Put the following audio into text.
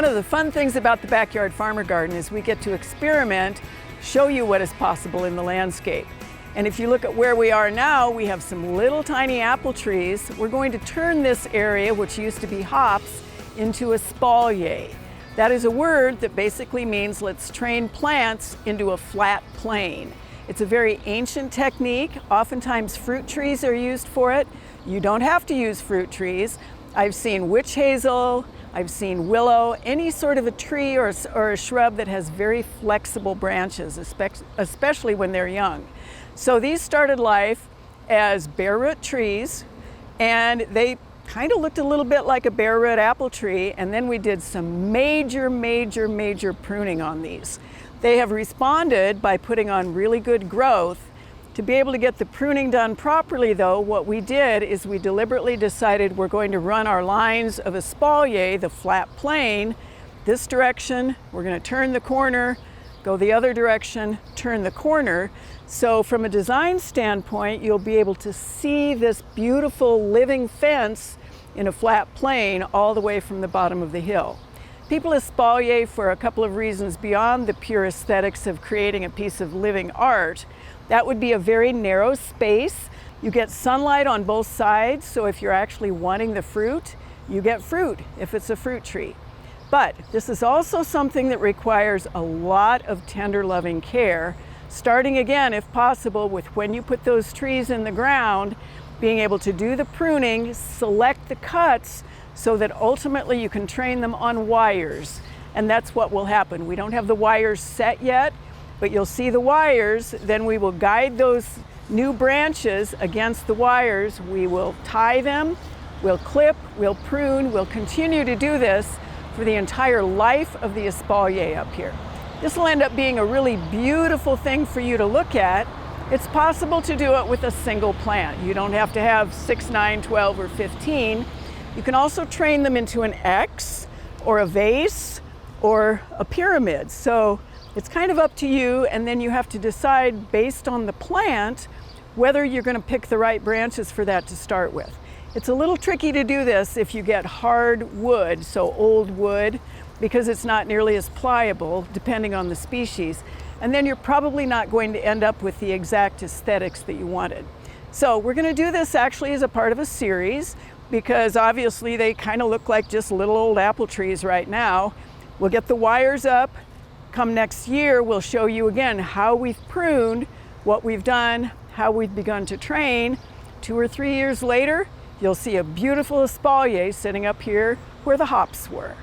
One of the fun things about the Backyard Farmer Garden is we get to experiment, show you what is possible in the landscape. And if you look at where we are now, we have some little tiny apple trees. We're going to turn this area, which used to be hops, into espalier. That is a word that basically means let's train plants into a flat plane. It's a very ancient technique. Oftentimes fruit trees are used for it. You don't have to use fruit trees. I've seen witch hazel, I've seen willow, any sort of a tree or a shrub that has very flexible branches, especially when they're young. So these started life as bare root trees, and they kind of looked a little bit like a bare root apple tree, and then we did some major pruning on these. They have responded by putting on really good growth. To be able to get the pruning done properly though, what we did is we deliberately decided we're going to run our lines of espalier, the flat plane, this direction, we're going to turn the corner, go the other direction, turn the corner. So from a design standpoint, you'll be able to see this beautiful living fence in a flat plane all the way from the bottom of the hill. People espalier for a couple of reasons beyond the pure aesthetics of creating a piece of living art. That would be a very narrow space. You get sunlight on both sides, so if you're actually wanting the fruit, you get fruit if it's a fruit tree. But this is also something that requires a lot of tender loving care, starting again, if possible, with when you put those trees in the ground, being able to do the pruning, select the cuts, so that ultimately you can train them on wires. And that's what will happen. We don't have the wires set yet, but you'll see the wires, then we will guide those new branches against the wires. We will tie them, we'll clip, we'll prune, we'll continue to do this for the entire life of the espalier up here. This will end up being a really beautiful thing for you to look at. It's possible to do it with a single plant. You don't have to have 6, 9, 12, or 15. You can also train them into an X or a vase or a pyramid. So it's kind of up to you, and then you have to decide based on the plant whether you're going to pick the right branches for that to start with. It's a little tricky to do this if you get hard wood, so old wood, because it's not nearly as pliable depending on the species. And then you're probably not going to end up with the exact aesthetics that you wanted. So we're going to do this actually as a part of a series, because obviously they kind of look like just little old apple trees right now. We'll get the wires up. Come next year, we'll show you again how we've pruned, what we've done, how we've begun to train. 2 or 3 years later, you'll see a beautiful espalier sitting up here where the hops were.